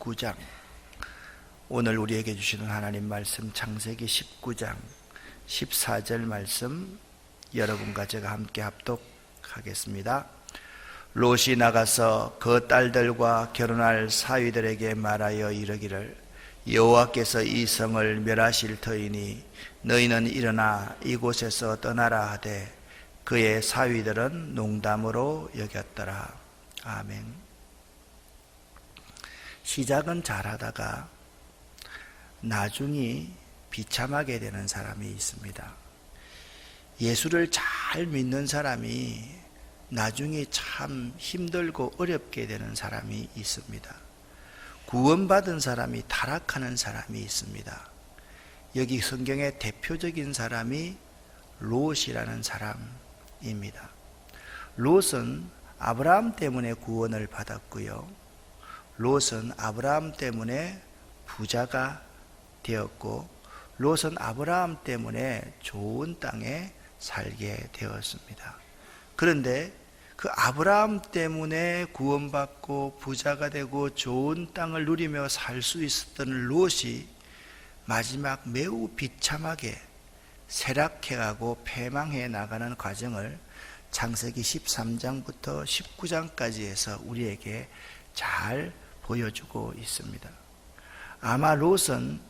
19장, 오늘 우리에게 주시는 하나님 말씀 창세기 19장 14절 말씀 여러분과 제가 함께 합독하겠습니다. 롯이 나가서 그 딸들과 결혼할 사위들에게 말하여 이르기를, 여호와께서 이 성을 멸하실 터이니 너희는 일어나 이곳에서 떠나라 하되 그의 사위들은 농담으로 여겼더라. 아멘. 시작은 잘하다가 나중이 비참하게 되는 사람이 있습니다. 예수를 잘 믿는 사람이 나중에 참 힘들고 어렵게 되는 사람이 있습니다. 구원받은 사람이 타락하는 사람이 있습니다. 여기 성경의 대표적인 사람이 롯이라는 사람입니다. 롯은 아브라함 때문에 구원을 받았고요, 롯은 아브라함 때문에 부자가 되었고, 롯은 아브라함 때문에 좋은 땅에 살게 되었습니다. 그런데 그 아브라함 때문에 구원받고 부자가 되고 좋은 땅을 누리며 살 수 있었던 롯이 마지막 매우 비참하게 쇠락해가고 패망해 나가는 과정을 창세기 13장부터 19장까지 해서 우리에게 잘 보여주고 있습니다. 아마 롯은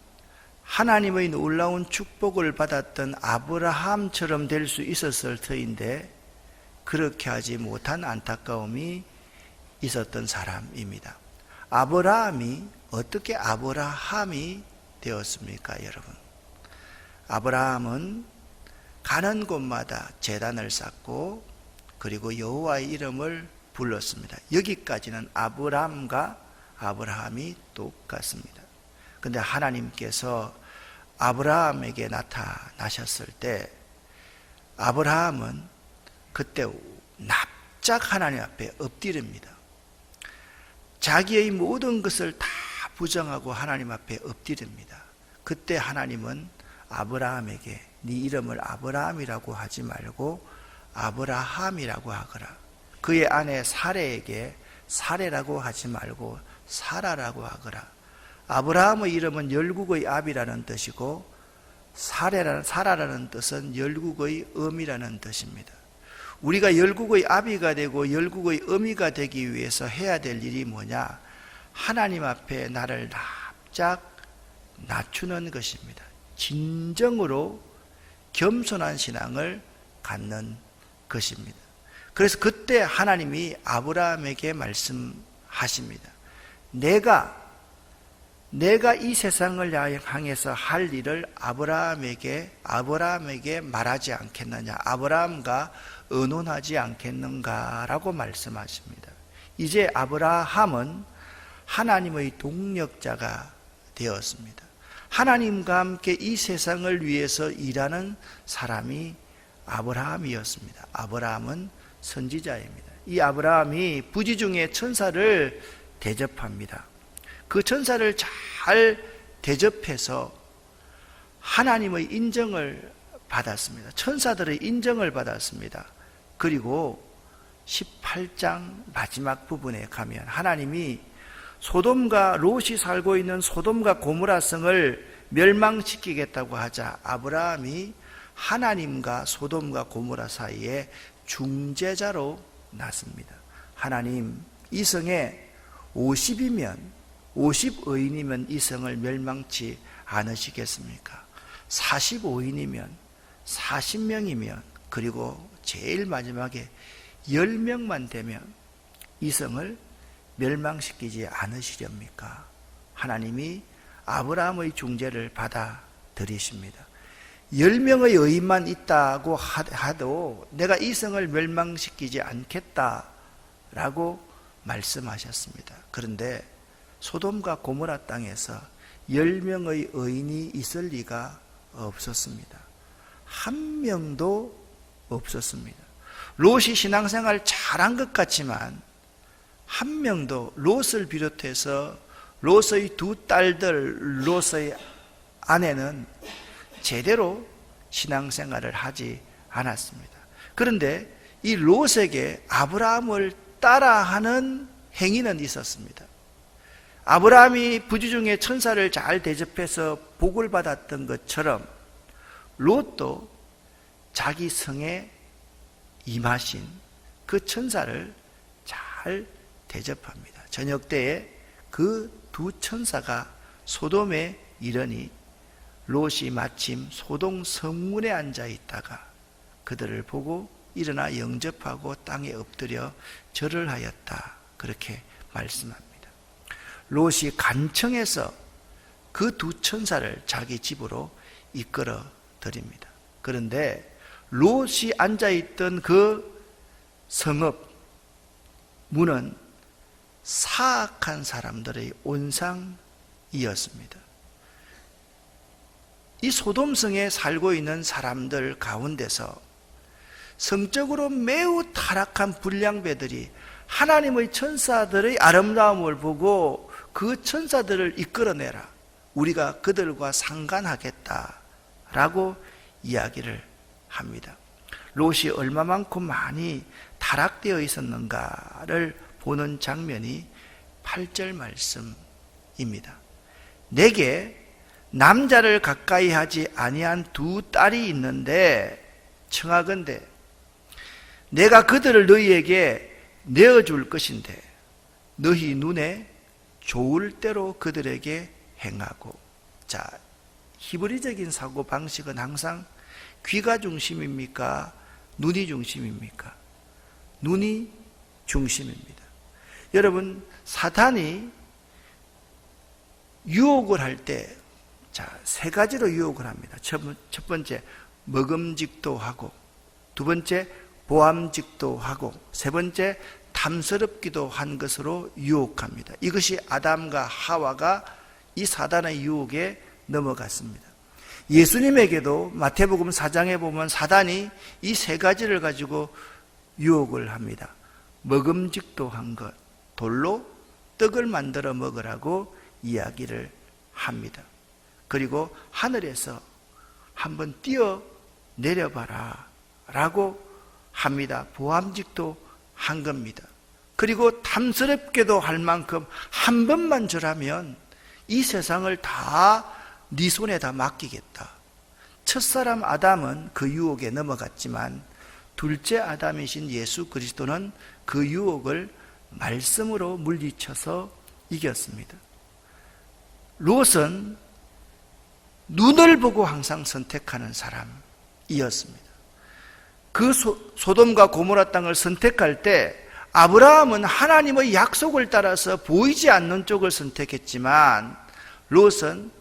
하나님의 놀라운 축복을 받았던 아브라함처럼 될 수 있었을 터인데 그렇게 하지 못한 안타까움이 있었던 사람입니다. 아브라함이 어떻게 아브라함이 되었습니까, 여러분? 아브라함은 가는 곳마다 제단을 쌓고 그리고 여호와의 이름을 불렀습니다. 여기까지는 아브라함과 아브라함이 똑같습니다. 그런데 하나님께서 아브라함에게 나타나셨을 때 아브라함은 그때 납작 하나님 앞에 엎드립니다. 자기의 모든 것을 다 부정하고 하나님 앞에 엎드립니다. 그때 하나님은 아브라함에게 네 이름을 아브라함이라고 하지 말고 아브라함이라고 하거라. 그의 아내 사레에게 사레라고 하지 말고 사라라고 하거라. 아브라함의 이름은 열국의 아비라는 뜻이고 사라라는 뜻은 열국의 어미라는 뜻입니다. 우리가 열국의 아비가 되고 열국의 어미가 되기 위해서 해야 될 일이 뭐냐? 하나님 앞에 나를 납작 낮추는 것입니다. 진정으로 겸손한 신앙을 갖는 것입니다. 그래서 그때 하나님이 아브라함에게 말씀하십니다. 내가 이 세상을 향해서 할 일을 아브라함에게 말하지 않겠느냐, 아브라함과 의논하지 않겠는가라고 말씀하십니다. 이제 아브라함은 하나님의 동력자가 되었습니다. 하나님과 함께 이 세상을 위해서 일하는 사람이 아브라함이었습니다. 아브라함은 선지자입니다. 이 아브라함이 부지 중에 천사를 대접합니다. 그 천사를 잘 대접해서 하나님의 인정을 받았습니다. 천사들의 인정을 받았습니다. 그리고 18장 마지막 부분에 가면 하나님이 소돔과 롯이 살고 있는 소돔과 고모라 성을 멸망시키겠다고 하자 아브라함이 하나님과 소돔과 고모라 사이에 중재자로 났습니다. 하나님, 이 성에 50의인이면 이 성을 멸망치 않으시겠습니까? 45인이면 40명이면 그리고 제일 마지막에 10명만 되면 이 성을 멸망시키지 않으시렵니까? 하나님이 아브라함의 중재를 받아들이십니다. 10명의 의인만 있다고 하도 내가 이 성을 멸망시키지 않겠다라고 말씀하셨습니다. 그런데 소돔과 고모라 땅에서 10명의 의인이 있을 리가 없었습니다. 한 명도 없었습니다. 롯이 신앙생활 잘한 것 같지만 한 명도 롯을 비롯해서 롯의 두 딸들, 롯의 아내는 제대로 신앙생활을 하지 않았습니다. 그런데 이 롯에게 아브라함을 따라하는 행위는 있었습니다. 아브라함이 부지중에 천사를 잘 대접해서 복을 받았던 것처럼 롯도 자기 성에 임하신 그 천사를 잘 대접합니다. 저녁 때에 그 두 천사가 소돔에 이르니 롯이 마침 소돔 성문에 앉아 있다가 그들을 보고 일어나 영접하고 땅에 엎드려 절을 하였다. 그렇게 말씀합니다. 롯이 간청해서 그 두 천사를 자기 집으로 이끌어 드립니다. 그런데 롯이 앉아있던 그 성읍 문은 사악한 사람들의 온상이었습니다. 이 소돔성에 살고 있는 사람들 가운데서 성적으로 매우 타락한 불량배들이 하나님의 천사들의 아름다움을 보고 그 천사들을 이끌어내라, 우리가 그들과 상관하겠다라고 이야기를 합니다. 롯이 얼마만큼 많이 타락되어 있었는가를 보는 장면이 8절 말씀입니다. 내게 남자를 가까이 하지 아니한 두 딸이 있는데 청하건대 내가 그들을 너희에게 내어줄 것인데 너희 눈에 좋을 대로 그들에게 행하고. 자, 히브리적인 사고 방식은 항상 귀가 중심입니까? 눈이 중심입니까? 눈이 중심입니다. 여러분, 사탄이 유혹을 할 때, 자, 세 가지로 유혹을 합니다. 첫 번째, 먹음직도 하고, 두 번째, 보암직도 하고, 세 번째, 탐스럽기도 한 것으로 유혹합니다. 이것이 아담과 하와가 이 사단의 유혹에 넘어갔습니다. 예수님에게도 마태복음 4장에 보면 사단이 이 세 가지를 가지고 유혹을 합니다. 먹음직도 한 것, 돌로 떡을 만들어 먹으라고 이야기를 합니다. 그리고 하늘에서 한번 뛰어 내려봐라 라고 합니다. 보암직도 한 겁니다. 그리고 탐스럽게도 할 만큼 한 번만 저라면 이 세상을 다 네 손에다 맡기겠다. 첫사람 아담은 그 유혹에 넘어갔지만 둘째 아담이신 예수 그리스도는 그 유혹을 말씀으로 물리쳐서 이겼습니다. 롯은 눈을 보고 항상 선택하는 사람이었습니다. 그 소돔과 고모라 땅을 선택할 때 아브라함은 하나님의 약속을 따라서 보이지 않는 쪽을 선택했지만 롯은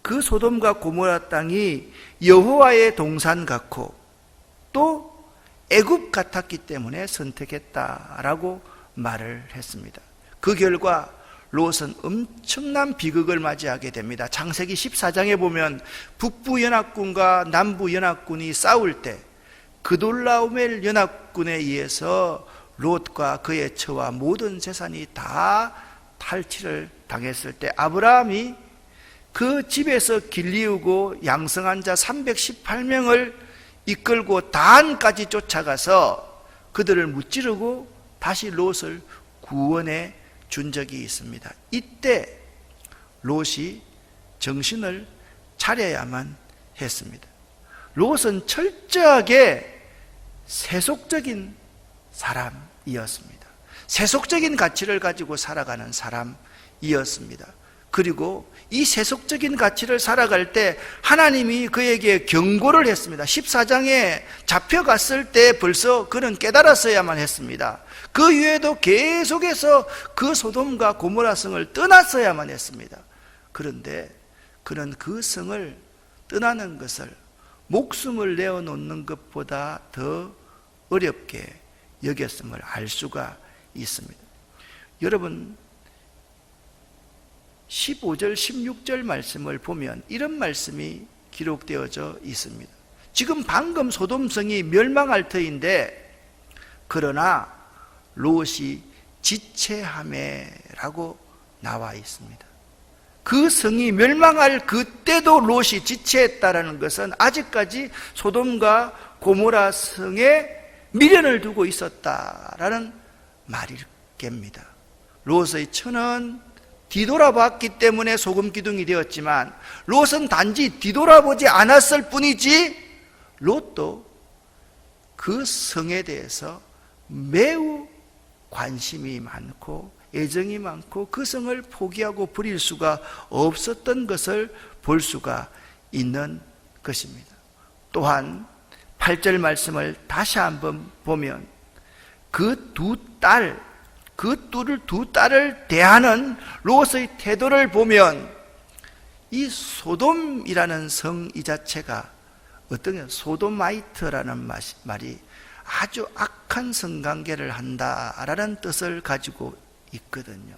그 소돔과 고모라 땅이 여호와의 동산 같고 또 애굽 같았기 때문에 선택했다라고 말을 했습니다. 그 결과 롯은 엄청난 비극을 맞이하게 됩니다. 창세기 14장에 보면 북부 연합군과 남부 연합군이 싸울 때 그돌라오멜 연합군에 의해서 롯과 그의 처와 모든 재산이 다 탈취를 당했을 때 아브라함이 그 집에서 길리우고 양성한 자 318명을 이끌고 단까지 쫓아가서 그들을 무찌르고 다시 롯을 구원해 준 적이 있습니다. 이때 롯이 정신을 차려야만 했습니다. 롯은 철저하게 세속적인 사람이었습니다. 세속적인 가치를 가지고 살아가는 사람이었습니다. 그리고 이 세속적인 가치를 살아갈 때 하나님이 그에게 경고를 했습니다. 14장에 잡혀갔을 때 벌써 그는 깨달았어야만 했습니다. 그 이후에도 계속해서 그 소돔과 고모라 성을 떠났어야만 했습니다. 그런데 그는 그 성을 떠나는 것을 목숨을 내어놓는 것보다 더 어렵게 여겼음을 알 수가 있습니다. 여러분, 15절, 16절 말씀을 보면 이런 말씀이 기록되어져 있습니다. 지금 방금 소돔성이 멸망할 터인데 그러나 롯이 지체하매라고 나와 있습니다. 그 성이 멸망할 그때도 롯이 지체했다라는 것은 아직까지 소돔과 고모라 성에 미련을 두고 있었다라는 말일 겁니다. 롯의 처는 뒤돌아봤기 때문에 소금 기둥이 되었지만 롯은 단지 뒤돌아보지 않았을 뿐이지 롯도 그 성에 대해서 매우 관심이 많고 애정이 많고 그 성을 포기하고 버릴 수가 없었던 것을 볼 수가 있는 것입니다. 또한 8절 말씀을 다시 한번 보면 그 두 딸을 대하는 롯의 태도를 보면 이 소돔이라는 성 이 자체가 어떤 소도마이트라는 말이 아주 악한 성관계를 한다라는 뜻을 가지고 있거든요.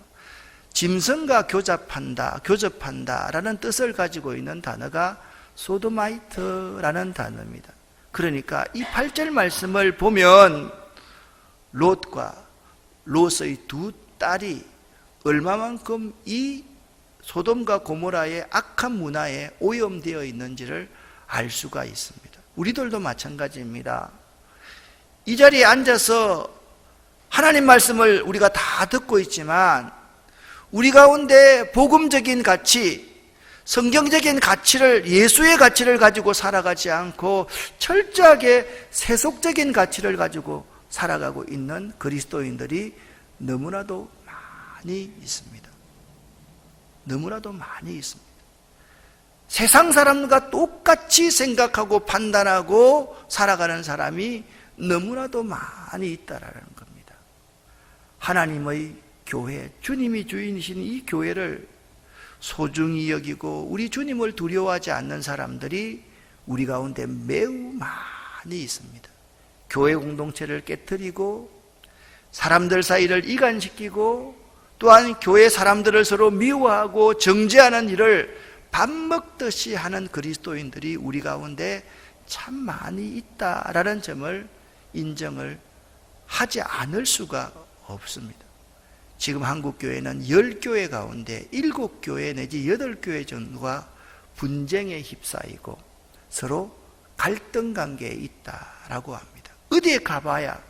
짐승과 교접한다라는 뜻을 가지고 있는 단어가 소도마이트라는 단어입니다. 그러니까 이 8절 말씀을 보면 롯의 두 딸이 얼마만큼 이 소돔과 고모라의 악한 문화에 오염되어 있는지를 알 수가 있습니다. 우리들도 마찬가지입니다. 이 자리에 앉아서 하나님 말씀을 우리가 다 듣고 있지만 우리 가운데 복음적인 가치, 성경적인 가치를, 예수의 가치를 가지고 살아가지 않고 철저하게 세속적인 가치를 가지고 살아가고 있는 그리스도인들이 너무나도 많이 있습니다. 너무나도 많이 있습니다. 세상 사람과 똑같이 생각하고 판단하고 살아가는 사람이 너무나도 많이 있다라는 겁니다. 하나님의 교회, 주님이 주인이신 이 교회를 소중히 여기고 우리 주님을 두려워하지 않는 사람들이 우리 가운데 매우 많이 있습니다. 교회 공동체를 깨트리고 사람들 사이를 이간시키고 또한 교회 사람들을 서로 미워하고 정죄하는 일을 밥 먹듯이 하는 그리스도인들이 우리 가운데 참 많이 있다라는 점을 인정을 하지 않을 수가 없습니다. 지금 한국교회는 10교회 가운데 7교회 내지 8교회 정도가 분쟁에 휩싸이고 서로 갈등 관계에 있다라고 합니다. 어디에 가봐야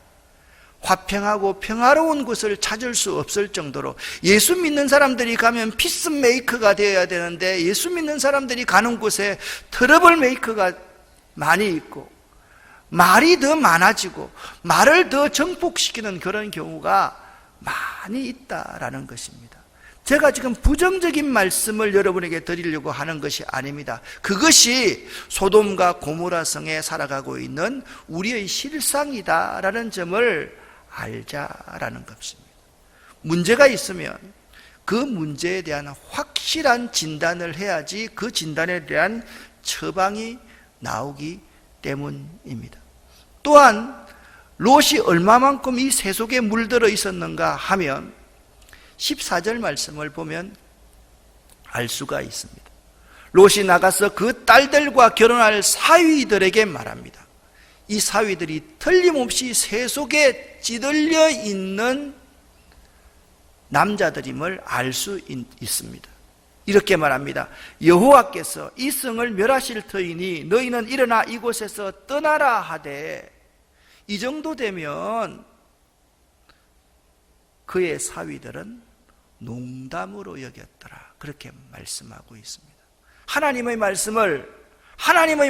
화평하고 평화로운 곳을 찾을 수 없을 정도로 예수 믿는 사람들이 가면 피스메이커가 되어야 되는데 예수 믿는 사람들이 가는 곳에 트러블 메이커가 많이 있고 말이 더 많아지고 말을 더 정복시키는 그런 경우가 많이 있다라는 것입니다. 제가 지금 부정적인 말씀을 여러분에게 드리려고 하는 것이 아닙니다. 그것이 소돔과 고모라 성에 살아가고 있는 우리의 실상이다라는 점을 알자라는 것입니다. 문제가 있으면 그 문제에 대한 확실한 진단을 해야지 그 진단에 대한 처방이 나오기 때문입니다. 또한 롯이 얼마만큼 이 세속에 물들어 있었는가 하면 14절 말씀을 보면 알 수가 있습니다. 롯이 나가서 그 딸들과 결혼할 사위들에게 말합니다. 이 사위들이 틀림없이 세속에 찌들려 있는 남자들임을 알 수 있습니다. 이렇게 말합니다. 여호와께서 이 성을 멸하실 터이니 너희는 일어나 이곳에서 떠나라 하되 이 정도 되면 그의 사위들은 농담으로 여겼더라. 그렇게 말씀하고 있습니다. 하나님의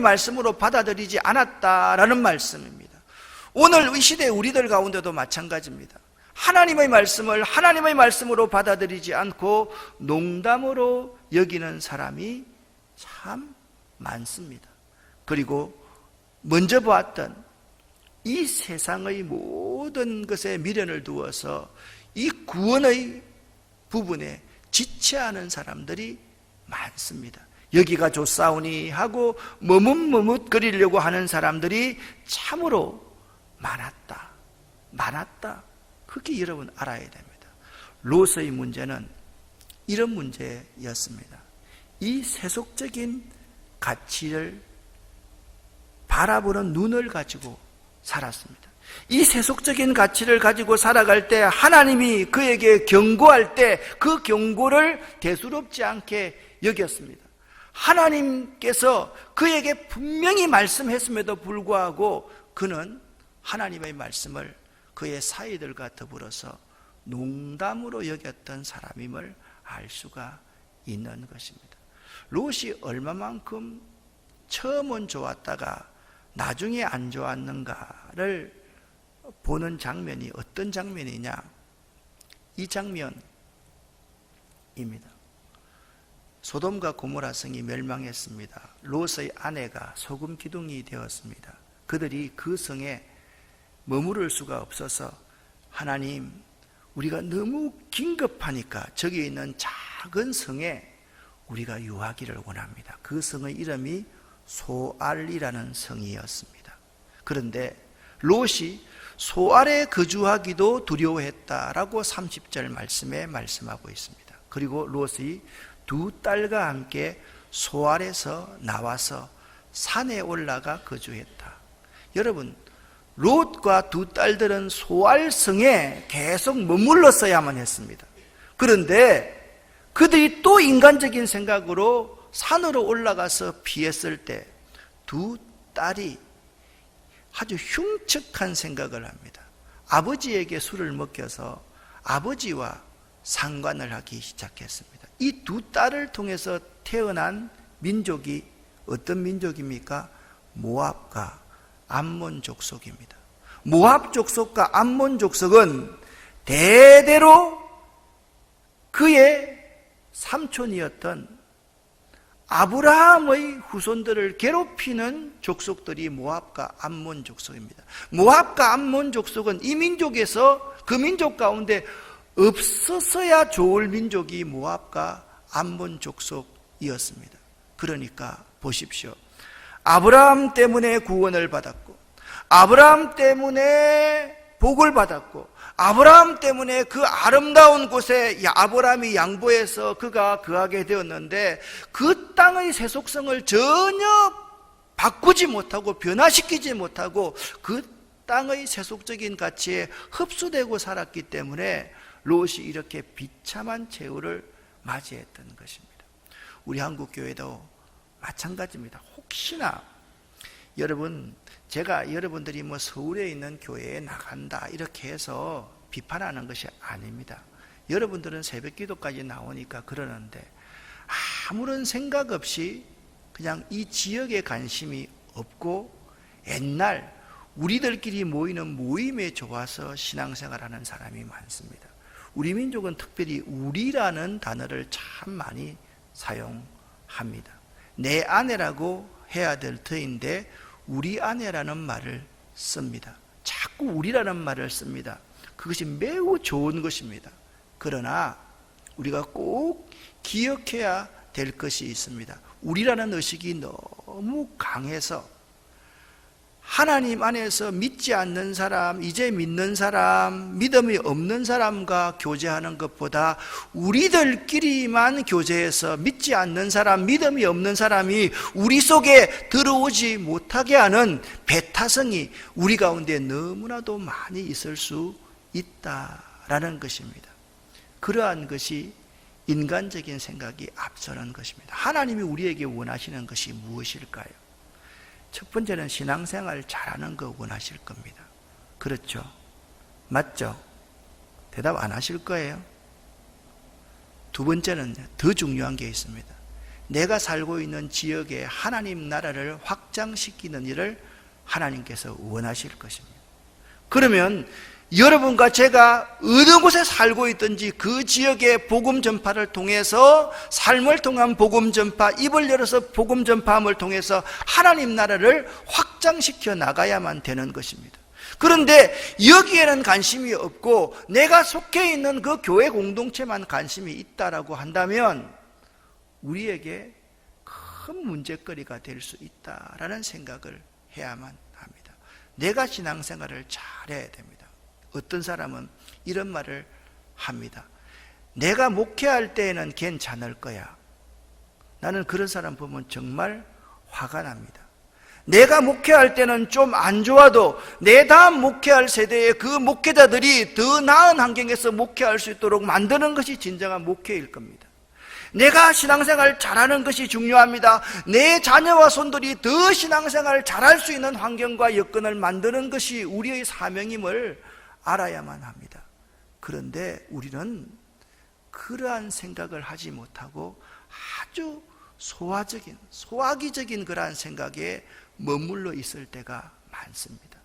말씀으로 받아들이지 않았다라는 말씀입니다. 오늘 이 시대 우리들 가운데도 마찬가지입니다. 하나님의 말씀을 하나님의 말씀으로 받아들이지 않고 농담으로 여기는 사람이 참 많습니다. 그리고 먼저 보았던 이 세상의 모든 것에 미련을 두어서 이 구원의 부분에 지체하는 사람들이 많습니다. 여기가 좋사오니 하고 머뭇머뭇거리려고 하는 사람들이 참으로 많았다. 그렇게 여러분 알아야 됩니다. 롯의 문제는 이런 문제였습니다. 이 세속적인 가치를 바라보는 눈을 가지고 살았습니다. 이 세속적인 가치를 가지고 살아갈 때 하나님이 그에게 경고할 때 그 경고를 대수롭지 않게 여겼습니다. 하나님께서 그에게 분명히 말씀했음에도 불구하고 그는 하나님의 말씀을 그의 사이들과 더불어서 농담으로 여겼던 사람임을 알 수가 있는 것입니다. 롯이 얼마만큼 처음은 좋았다가 나중에 안 좋았는가를 보는 장면이 어떤 장면이냐, 이 장면입니다. 소돔과 고모라 성이 멸망했습니다. 롯의 아내가 소금 기둥이 되었습니다. 그들이 그 성에 머무를 수가 없어서 하나님, 우리가 너무 긴급하니까 저기 있는 작은 성에 우리가 유하기를 원합니다. 그 성의 이름이 소알이라는 성이었습니다. 그런데 롯이 소알에 거주하기도 두려워했다라고 30절 말씀에 말씀하고 있습니다. 그리고 롯이 두 딸과 함께 소알에서 나와서 산에 올라가 거주했다. 여러분, 롯과 두 딸들은 소알성에 계속 머물렀어야만 했습니다. 그런데 그들이 또 인간적인 생각으로 산으로 올라가서 피했을 때 두 딸이 아주 흉측한 생각을 합니다. 아버지에게 술을 먹여서 아버지와 상관을 하기 시작했습니다. 이 두 딸을 통해서 태어난 민족이 어떤 민족입니까? 모압과 암몬 족속입니다. 모압 족속과 암몬 족속은 대대로 그의 삼촌이었던 아브라함의 후손들을 괴롭히는 족속들이 모압과 암몬 족속입니다. 모압과 암몬 족속은 이 민족에서 그 민족 가운데 없었어야 좋을 민족이 모압과 암몬 족속이었습니다. 그러니까 보십시오. 아브라함 때문에 구원을 받았고, 아브라함 때문에 복을 받았고, 아브라함 때문에 그 아름다운 곳에 아브라함이 양보해서 그가 거하게 되었는데 그 땅의 세속성을 전혀 바꾸지 못하고 변화시키지 못하고 그 땅의 세속적인 가치에 흡수되고 살았기 때문에 롯이 이렇게 비참한 최후를 맞이했던 것입니다. 우리 한국교회도 마찬가지입니다. 혹시나 여러분, 제가 여러분들이 서울에 있는 교회에 나간다 이렇게 해서 비판하는 것이 아닙니다. 여러분들은 새벽 기도까지 나오니까 그러는데 아무런 생각 없이 그냥 이 지역에 관심이 없고 옛날 우리들끼리 모이는 모임에 좋아서 신앙생활하는 사람이 많습니다. 우리 민족은 특별히 우리라는 단어를 참 많이 사용합니다. 내 아내라고 해야 될 터인데 우리 아내라는 말을 씁니다. 자꾸 우리라는 말을 씁니다. 그것이 매우 좋은 것입니다. 그러나 우리가 꼭 기억해야 될 것이 있습니다. 우리라는 의식이 너무 강해서 하나님 안에서 믿지 않는 사람, 이제 믿는 사람, 믿음이 없는 사람과 교제하는 것보다 우리들끼리만 교제해서 믿지 않는 사람, 믿음이 없는 사람이 우리 속에 들어오지 못하게 하는 배타성이 우리 가운데 너무나도 많이 있을 수 있다라는 것입니다. 그러한 것이 인간적인 생각이 앞서는 것입니다. 하나님이 우리에게 원하시는 것이 무엇일까요? 첫 번째는 신앙생활 잘하는 거 원하실 겁니다. 그렇죠? 맞죠? 대답 안 하실 거예요? 두 번째는 더 중요한 게 있습니다. 내가 살고 있는 지역에 하나님 나라를 확장시키는 일을 하나님께서 원하실 것입니다. 그러면 여러분과 제가 어느 곳에 살고 있든지 그 지역의 복음 전파를 통해서 삶을 통한 복음 전파, 입을 열어서 복음 전파함을 통해서 하나님 나라를 확장시켜 나가야만 되는 것입니다. 그런데 여기에는 관심이 없고 내가 속해 있는 그 교회 공동체만 관심이 있다라고 한다면 우리에게 큰 문제거리가 될 수 있다라는 생각을 해야만 합니다. 내가 신앙생활을 잘해야 됩니다. 어떤 사람은 이런 말을 합니다. 내가 목회할 때에는 괜찮을 거야. 나는 그런 사람 보면 정말 화가 납니다. 내가 목회할 때는 좀 안 좋아도 내 다음 목회할 세대의 그 목회자들이 더 나은 환경에서 목회할 수 있도록 만드는 것이 진정한 목회일 겁니다. 내가 신앙생활 잘하는 것이 중요합니다. 내 자녀와 손들이 더 신앙생활 잘할 수 있는 환경과 여건을 만드는 것이 우리의 사명임을 알아야만 합니다. 그런데 우리는 그러한 생각을 하지 못하고 아주 소화적인, 소화기적인 그러한 생각에 머물러 있을 때가 많습니다.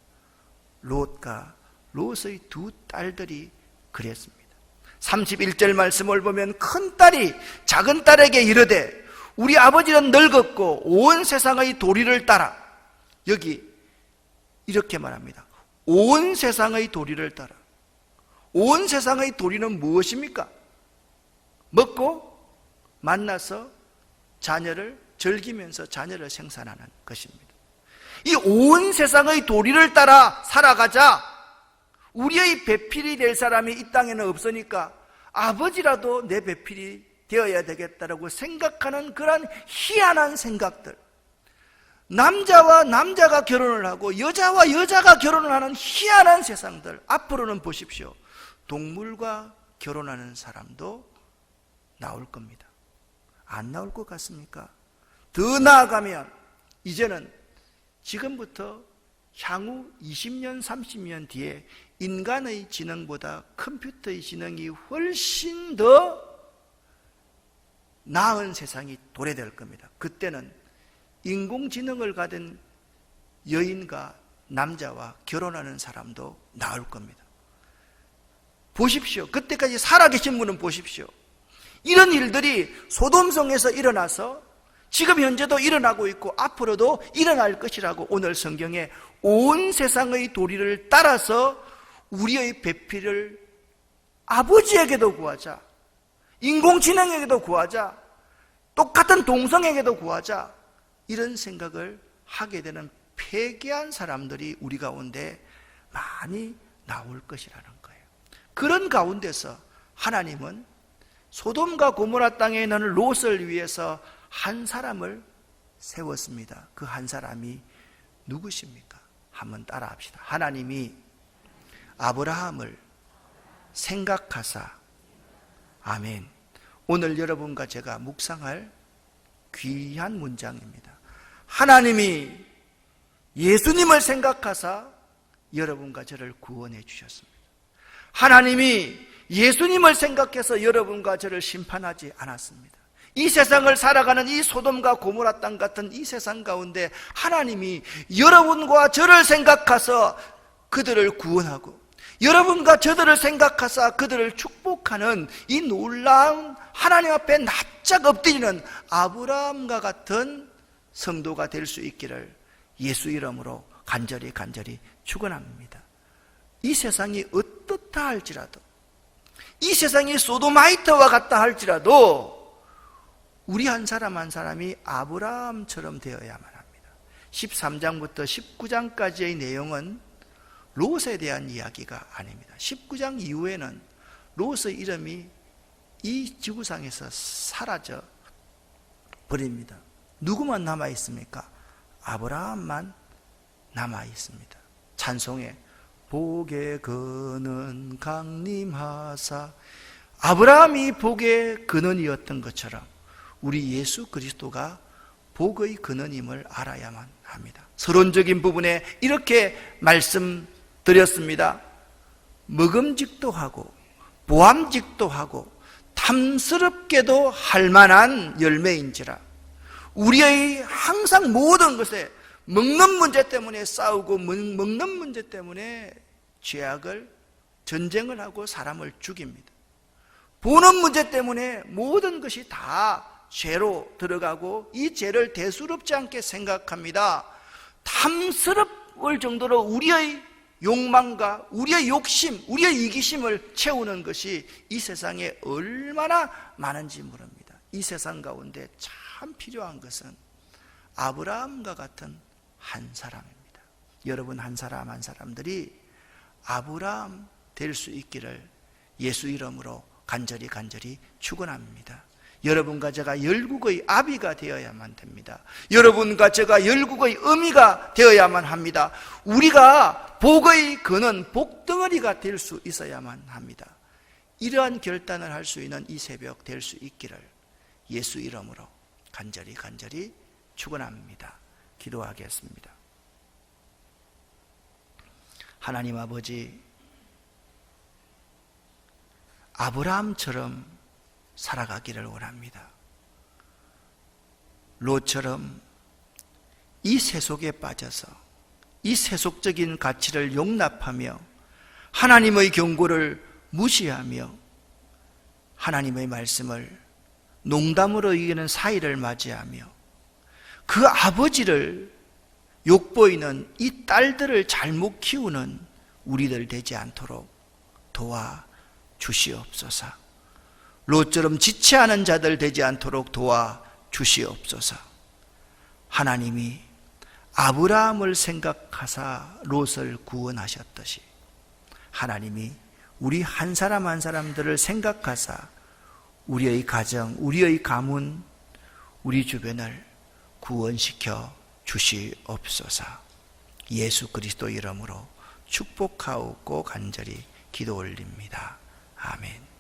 롯과 롯의 두 딸들이 그랬습니다. 31절 말씀을 보면 큰딸이 작은딸에게 이르되 우리 아버지는 늙었고 온 세상의 도리를 따라, 여기 이렇게 말합니다. 온 세상의 도리를 따라. 온 세상의 도리는 무엇입니까? 먹고 만나서 자녀를 즐기면서 자녀를 생산하는 것입니다. 이 온 세상의 도리를 따라 살아가자 우리의 배필이 될 사람이 이 땅에는 없으니까 아버지라도 내 배필이 되어야 되겠다라고 생각하는 그런 희한한 생각들, 남자와 남자가 결혼을 하고 여자와 여자가 결혼을 하는 희한한 세상들, 앞으로는 보십시오. 동물과 결혼하는 사람도 나올 겁니다. 안 나올 것 같습니까? 더 나아가면 이제는 지금부터 향후 20년, 30년 뒤에 인간의 지능보다 컴퓨터의 지능이 훨씬 더 나은 세상이 도래될 겁니다. 그때는 인공지능을 가진 여인과 남자와 결혼하는 사람도 나올 겁니다. 보십시오. 그때까지 살아계신 분은 보십시오. 이런 일들이 소돔성에서 일어나서 지금 현재도 일어나고 있고 앞으로도 일어날 것이라고 오늘 성경에 온 세상의 도리를 따라서 우리의 배필을 아버지에게도 구하자, 인공지능에게도 구하자, 똑같은 동성에게도 구하자, 이런 생각을 하게 되는 폐기한 사람들이 우리 가운데 많이 나올 것이라는 거예요. 그런 가운데서 하나님은 소돔과 고모라 땅에 있는 롯을 위해서 한 사람을 세웠습니다. 그 한 사람이 누구십니까? 한번 따라합시다. 하나님이 아브라함을 생각하사, 아멘. 오늘 여러분과 제가 묵상할 귀한 문장입니다. 하나님이 예수님을 생각하사 여러분과 저를 구원해 주셨습니다. 하나님이 예수님을 생각해서 여러분과 저를 심판하지 않았습니다. 이 세상을 살아가는 이 소돔과 고모라 땅 같은 이 세상 가운데 하나님이 여러분과 저를 생각하사 그들을 구원하고 여러분과 저들을 생각하사 그들을 축복하는 이 놀라운 하나님 앞에 납작 엎드리는 아브라함과 같은 성도가 될 수 있기를 예수 이름으로 간절히 축원합니다. 이 세상이 어떻다 할지라도, 이 세상이 소도마이트와 같다 할지라도 우리 한 사람 한 사람이 아브라함처럼 되어야만 합니다. 13장부터 19장까지의 내용은 롯에 대한 이야기가 아닙니다. 19장 이후에는 롯의 이름이 이 지구상에서 사라져 버립니다. 누구만 남아 있습니까? 아브라함만 남아 있습니다. 찬송에 복의 근원 강림하사, 아브라함이 복의 근원이었던 것처럼 우리 예수 그리스도가 복의 근원임을 알아야만 합니다. 서론적인 부분에 이렇게 말씀드렸습니다. 먹음직도 하고 보암직도 하고 탐스럽게도 할 만한 열매인지라. 우리의 항상 모든 것에 먹는 문제 때문에 싸우고 먹는 문제 때문에 죄악을 전쟁을 하고 사람을 죽입니다. 보는 문제 때문에 모든 것이 다 죄로 들어가고 이 죄를 대수롭지 않게 생각합니다. 탐스럽을 정도로 우리의 욕망과 우리의 욕심, 우리의 이기심을 채우는 것이 이 세상에 얼마나 많은지 모릅니다. 이 세상 가운데 참 필요한 것은 아브라함과 같은 한 사람입니다. 여러분 한 사람 한 사람들이 아브라함 될 수 있기를 예수 이름으로 간절히 축원합니다. 여러분과 제가 열국의 아비가 되어야만 됩니다. 여러분과 제가 열국의 어미가 되어야만 합니다. 우리가 복의 근원, 복덩어리가 될 수 있어야만 합니다. 이러한 결단을 할 수 있는 이 새벽 될 수 있기를 예수 이름으로 간절히 축원합니다. 기도하겠습니다. 하나님 아버지, 아브라함처럼 살아가기를 원합니다. 롯처럼 이 세속에 빠져서 이 세속적인 가치를 용납하며 하나님의 경고를 무시하며 하나님의 말씀을 농담으로 여기는 사이를 맞이하며 그 아버지를 욕보이는 이 딸들을 잘못 키우는 우리들 되지 않도록 도와주시옵소서. 롯처럼 지체하는 자들 되지 않도록 도와주시옵소서. 하나님이 아브라함을 생각하사 롯을 구원하셨듯이 하나님이 우리 한 사람 한 사람들을 생각하사 우리의 가정, 우리의 가문, 우리 주변을 구원시켜 주시옵소서. 예수 그리스도 이름으로 축복하옵고 간절히 기도 올립니다. 아멘.